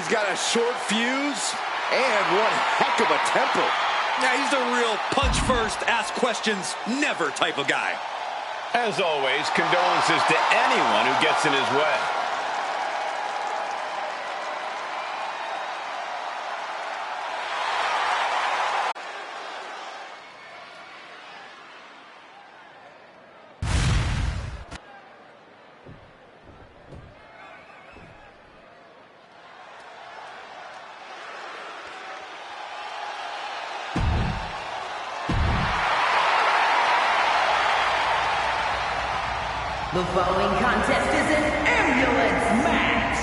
He's got a short fuse and one heck of a temper. Yeah, he's a real punch first, ask questions, never type of guy. As always, condolences to anyone who gets in his way. The following contest is an ambulance match.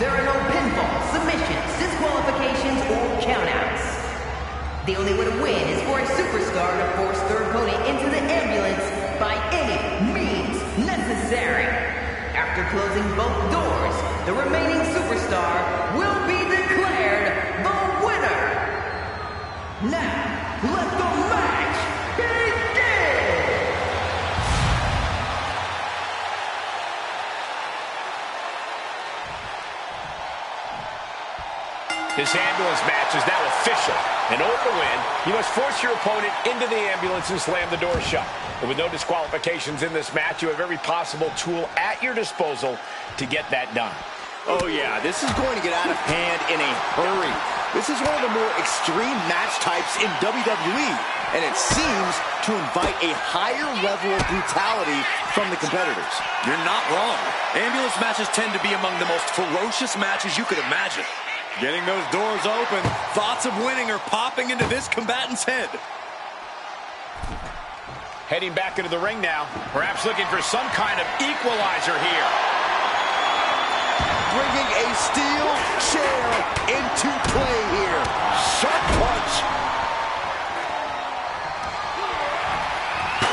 There are no pinfalls, submissions, disqualifications, or countouts. The only way to win is for a superstar to force their opponent into the ambulance by any means necessary. After closing both doors, the remaining superstar will be declared the winner. Now, let the match begin! This ambulance match is now official. In order to win, you must force your opponent into the ambulance and slam the door shut. And with no disqualifications in this match, you have every possible tool at your disposal to get that done. Oh yeah, this is going to get out of hand in a hurry. This is one of the more extreme match types in WWE, and it seems to invite a higher level of brutality from the competitors. You're not wrong. Ambulance matches tend to be among the most ferocious matches you could imagine. Getting those doors open, thoughts of winning are popping into this combatant's head. Heading back into the ring now, perhaps looking for some kind of equalizer here. Bringing a steel chair into play here. Sharp punch.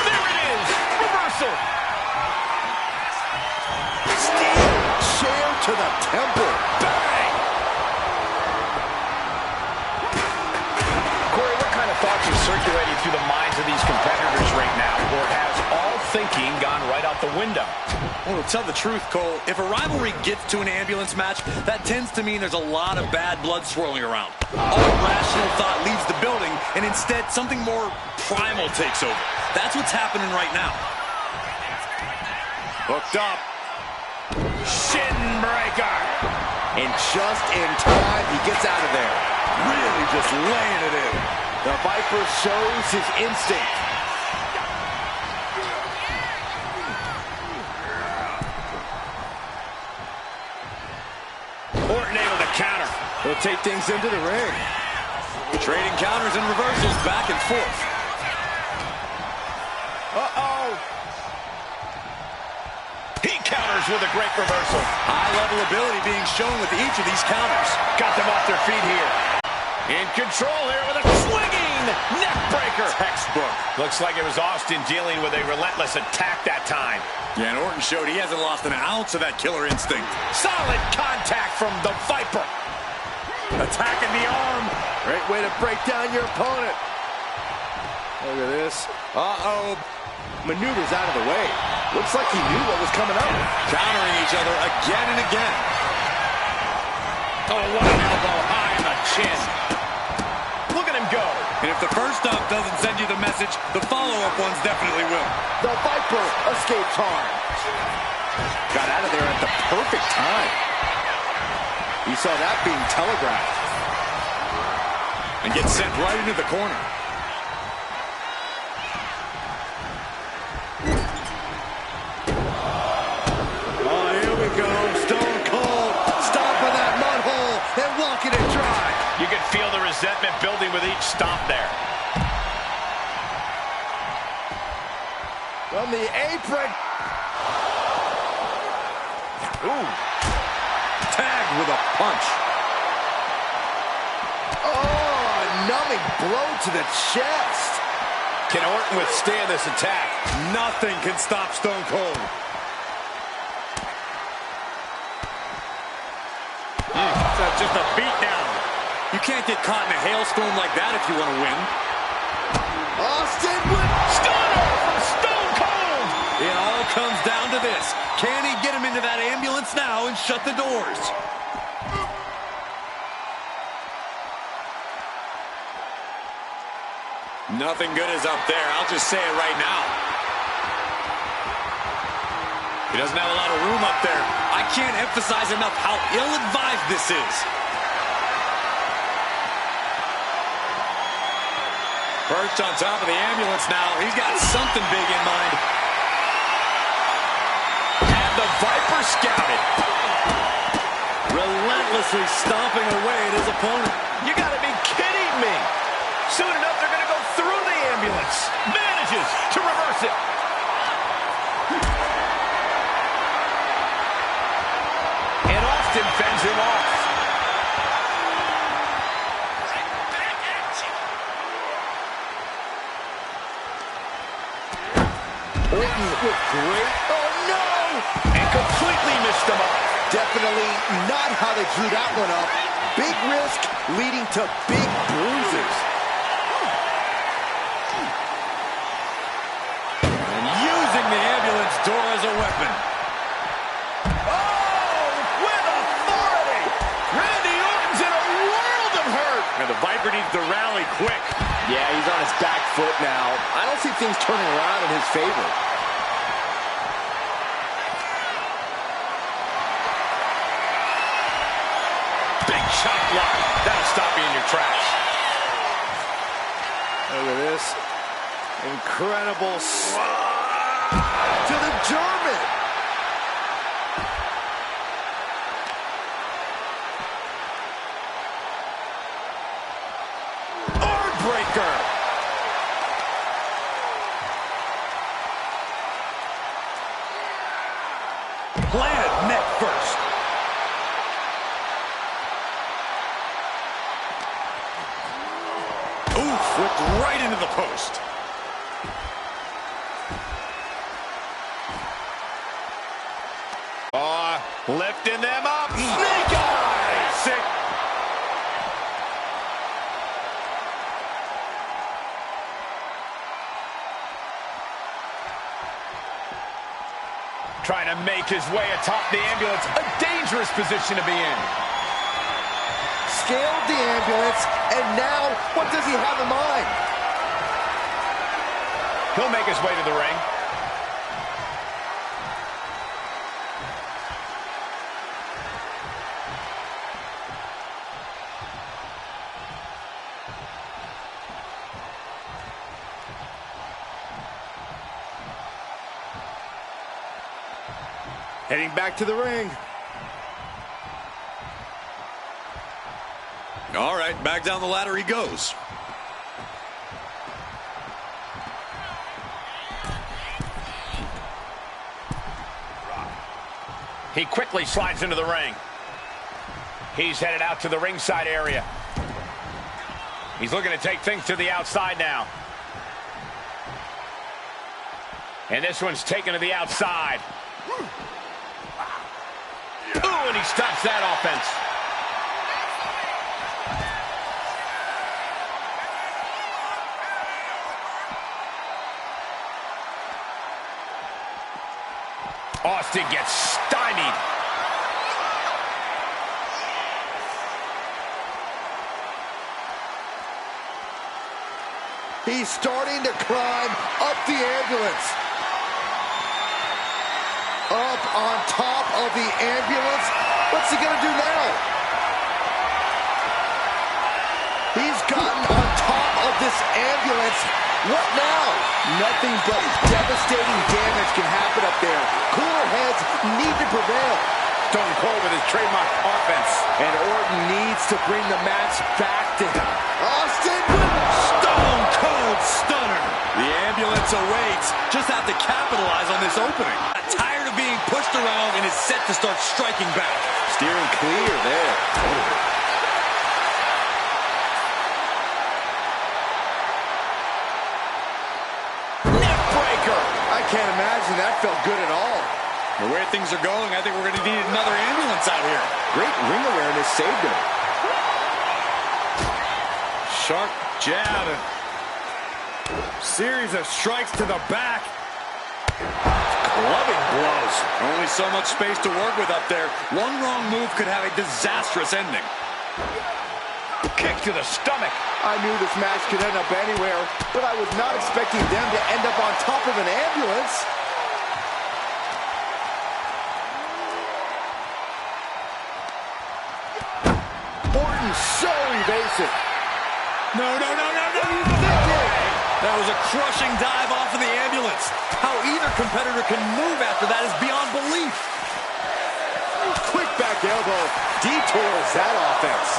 There it is, reversal. Steel chair to the temple. Bang! Thoughts are circulating through the minds of these competitors right now, or has all thinking gone right out the window? Well, to tell the truth, Cole, if a rivalry gets to an ambulance match, that tends to mean there's a lot of bad blood swirling around. All rational thought leaves the building, and instead something more primal takes over. That's what's happening right now. Hooked up. Shin breaker. And just in time, he gets out of there. Really just laying it in. The Viper shows his instinct. Orton able to counter. He'll take things into the ring. Trading counters and reversals back and forth. Uh-oh. He counters with a great reversal. High-level ability being shown with each of these counters. Got them off their feet here. In control here with a swinging neck breaker. Textbook. Looks like it was Austin dealing with a relentless attack that time. Yeah, and Orton showed he hasn't lost an ounce of that killer instinct. Solid contact from the Viper. Attacking the arm. Great way to break down your opponent. Look at this. Uh-oh. Maneuvers out of the way. Looks like he knew what was coming up. Countering each other again and again. Oh, what an elbow high on the chin. Look at him go. And if the first stop doesn't send you the message, the follow-up ones definitely will. The Viper escapes harm. Got out of there at the perfect time. You saw that being telegraphed. And gets sent right into the corner. Oh, here we go. Stone Cold stomping that mud hole and walking it dry. You could feel the resentment building with each stomp there. From the apron. Ooh. Tagged with a punch. Oh, a numbing blow to the chest. Can Orton withstand this attack? Nothing can stop Stone Cold. That's just a beatdown. You can't get caught in a hailstorm like that if you want to win. Austin with Stunner from Stone Cold. It all comes down to this. Can he get him into that ambulance now and shut the doors? Nothing good is up there. I'll just say it right now. He doesn't have a lot of room up there. I can't emphasize enough how ill-advised this is. Perched on top of the ambulance now. He's got something big in mind. And the Viper scouted. Relentlessly stomping away at his opponent. You gotta be kidding me. Soon enough, they're gonna go through the ambulance. Manages to reverse it. And Austin fends him off. Orton with great, oh no! And completely missed him off. Definitely not how they drew that one up. Big risk leading to big bruises. And using the ambulance door as a weapon. Oh, with authority! Randy Orton's in a world of hurt! And the Viper needs to rally quick. Yeah, he's on his back foot now. I don't see things turning around in his favor. Big chop block. That'll stop you in your tracks. Look at this. Incredible to the German. Arm breaker. Planted neck first. Oof, whipped right into the post. Lifting them up. Snake eyes. Sick. Trying to make his way atop the ambulance. A dangerous position to be in. Scaled the ambulance, and now what does he have in mind? He'll make his way to the ring. Heading back to the ring. All right, back down the ladder he goes. He quickly slides into the ring. He's headed out to the ringside area. He's looking to take things to the outside now. And this one's taken to the outside. Ooh, and he stops that offense. Austin gets stymied. He's starting to climb up the ambulance. Up on top of the ambulance. What's he gonna do now? He's gotten on top of this ambulance. What now? Nothing but devastating damage can happen up there. Cooler heads need to prevail. Stone Cold with his trademark offense. And Orton needs to bring the match back to him. Austin! Stone Cold Stunner. The ambulance awaits. Just have to capitalize on this opening. Tired of being pushed around and is set to start striking back. Steering clear there. Neckbreaker. I can't imagine that felt good at all. The way things are going, I think we're going to need another ambulance out here. Great ring awareness saved him. Sharp jab. Series of strikes to the back. Clubbing blows. Only so much space to work with up there. One wrong move could have a disastrous ending. Kick to the stomach. I knew this match could end up anywhere, but I was not expecting them to end up on top of an ambulance. Orton so evasive. No. That was a crushing dive off of the ambulance. How either competitor can move after that is beyond belief. Quick back elbow detours that offense.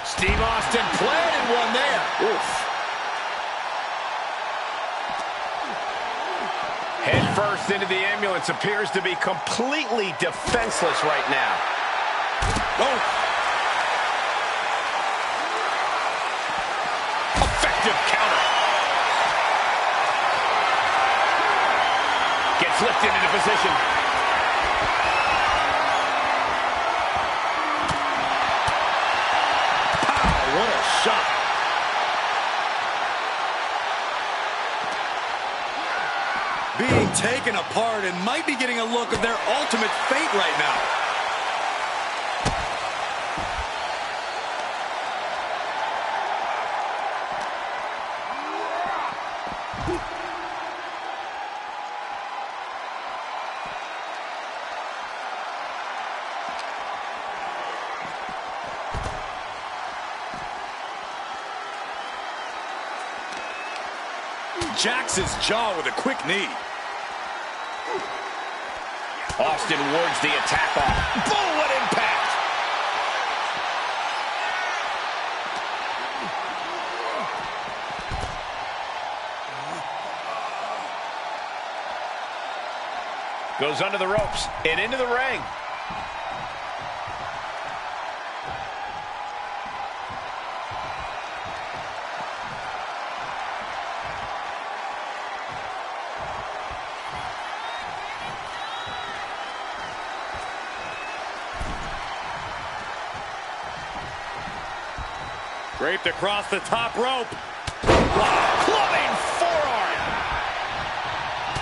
Steve Austin planted one there. Oof. Head first into the ambulance, appears to be completely defenseless right now. Oh. Effective counter. Gets lifted into position. Pow, what a shot. Being taken apart and might be getting a look of their ultimate fate right now. Jacks his jaw with a quick knee. Austin wards the attack off. Boom, what impact! Goes under the ropes and into the ring. Draped across the top rope. Wow, clubbing forearm.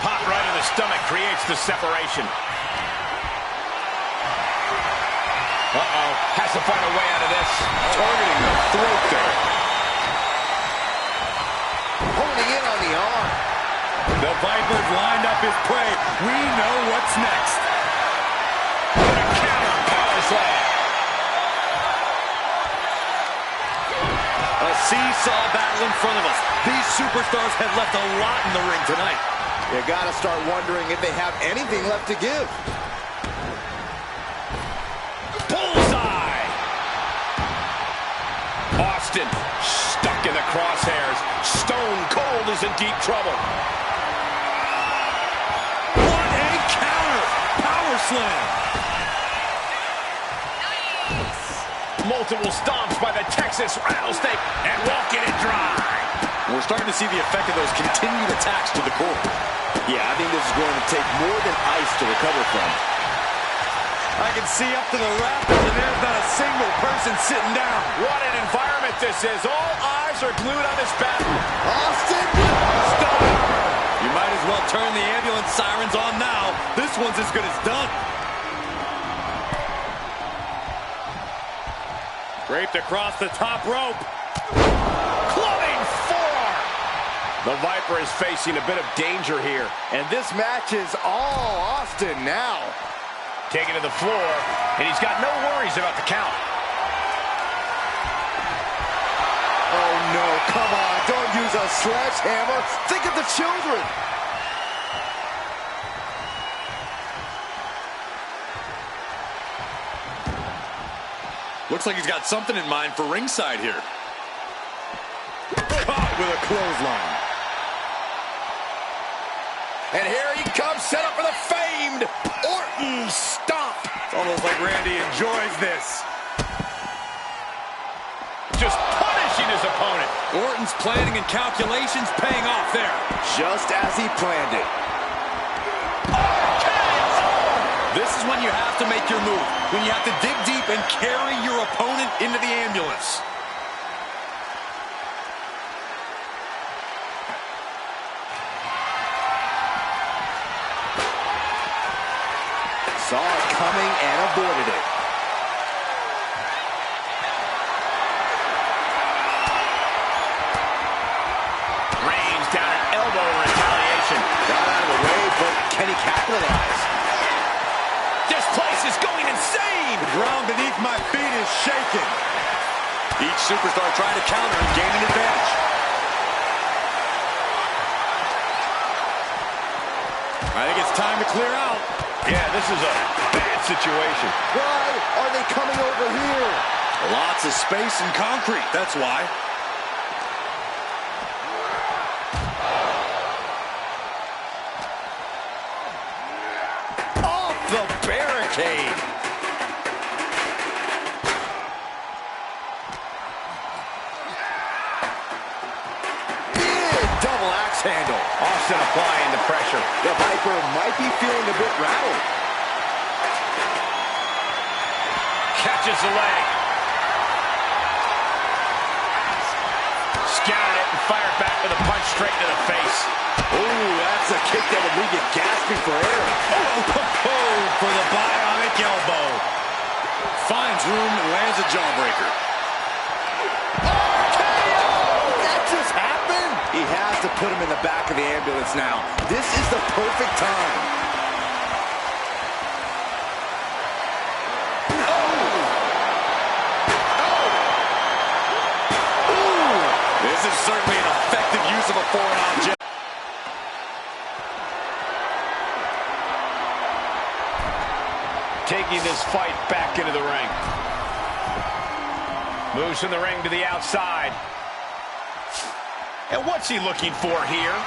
Pop right in the stomach creates the separation. Uh-oh, has to find a way out of this. Targeting the throat there. Holding in on the arm. The Viper's lined up his prey. We know what's next. With a counter power slam. A seesaw battle in front of us. These superstars have left a lot in the ring tonight. You gotta start wondering if they have anything left to give. Bullseye! Austin stuck in the crosshairs. Stone Cold is in deep trouble. What a counter! Power slam! Multiple stomps by the Texas Rattlesnake and walking it dry. We're starting to see the effect of those continued attacks to the core. Yeah, I think this is going to take more than ice to recover from. I can see up to the rafters, and there's not a single person sitting down. What an environment this is. All eyes are glued on this battle. Austin! Stop. You might as well turn the ambulance sirens on now. This one's as good as done. Draped across the top rope. Clubbing forearm. The Viper is facing a bit of danger here. And this match is all Austin now. Taken to the floor, and he's got no worries about the count. Oh no, come on, don't use a sledgehammer. Think of the children. Looks like he's got something in mind for ringside here. Caught with a clothesline. And here he comes, set up for the famed Orton stomp. It's almost like Randy enjoys this. Just punishing his opponent. Orton's planning and calculations paying off there. Just as he planned it. This is when you have to make your move. When you have to dig deep and carry your opponent into the ambulance. Saw it coming and avoided it. Range down an elbow in retaliation. Got out of the way, but can he capitalize? This place is going insane! The ground beneath my feet is shaking. Each superstar trying to counter and gain an advantage. I think it's time to clear out. Yeah, this is a bad situation. Why are they coming over here? Lots of space and concrete, that's why. Off the barricade. Big double axe handle. Austin applying the pressure. The Viper might be feeling a bit rattled. Catches the leg. Scouted it and fired back with a punch straight to the face. Ooh, that's a kick that would leave you gasping for air. Oh, for the bionic elbow. Finds room and lands a jawbreaker. That just happened. He has to put him in the back of the ambulance now. This is the perfect time. This is certainly an effective use of a foreign object. Taking this fight back into the ring. Moves from the ring to the outside. And what's he looking for here?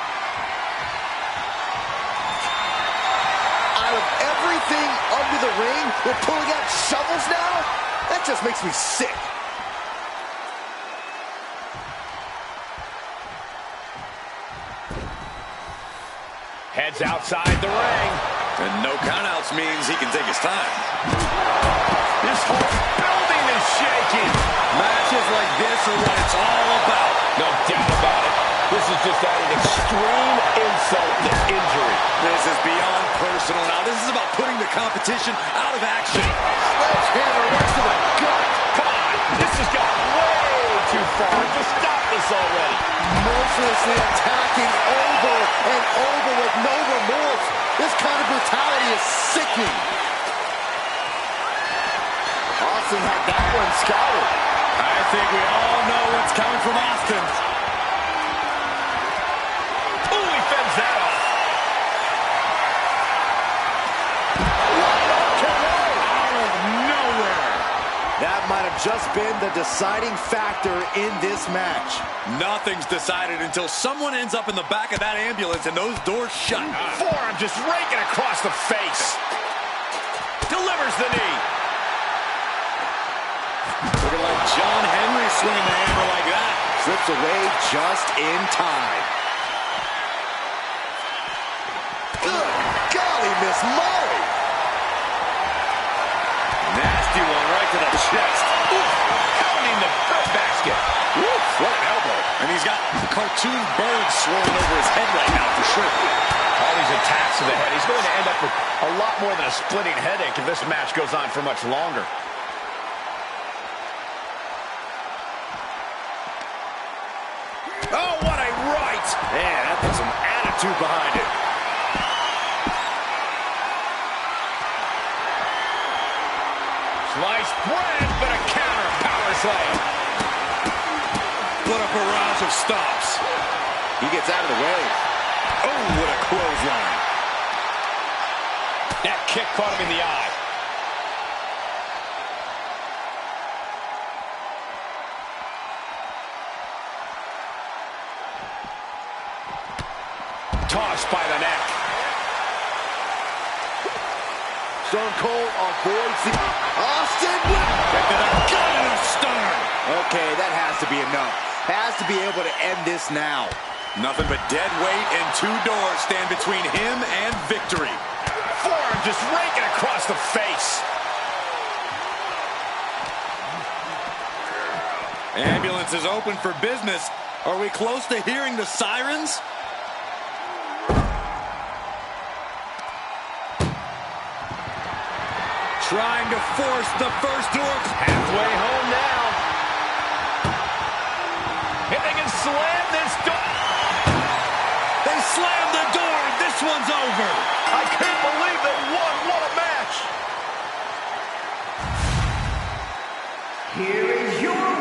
Out of everything under the ring, we're pulling out shovels now? That just makes me sick. Heads outside the ring. And no countouts means he can take his time. This whole building is shaking. Matches like this are what it's all about. No doubt about it. This is just adding extreme insult to injury. This is beyond personal now. This is about putting the competition out of action. Sledgehammer right to the gut. Come on. This has gone way too far. Just stop this already. Mercilessly attacking over and over with no remorse. This kind of brutality is sickening. Austin had that one scouted. I think we all know what's coming from Austin. Ooh, he fends that off. Out of nowhere. That might have just been the deciding factor in this match. Nothing's decided until someone ends up in the back of that ambulance and those doors shut. Forearm just raking across the face. Delivers the knee. Looking like John Henry swinging the hammer like that. Slips away just in time. Good golly, Miss Molly. Nasty one right to the chest. Pounding the breadbasket. Oof, what an elbow. And he's got cartoon birds swirling over his head right now for sure. All these attacks to the head. He's going to end up with a lot more than a splitting headache if this match goes on for much longer. Oh, what a right. Man, that puts some attitude behind it. Sliced bread, but a counter power slam. What a barrage of stops. He gets out of the way. Oh, what a clothesline. That kick caught him in the eye. Tossed by the neck. Stone Cold avoids the... Austin with... Got it up stern. Okay, that has to be enough. Has to be able to end this now. Nothing but dead weight and two doors stand between him and victory. Forearm just raking across the face. Ambulance is open for business. Are we close to hearing the sirens? Trying to force the first door. Halfway home now. If they can slam this door. They slam the door. This one's over. I can't believe they won. What a match. Here is your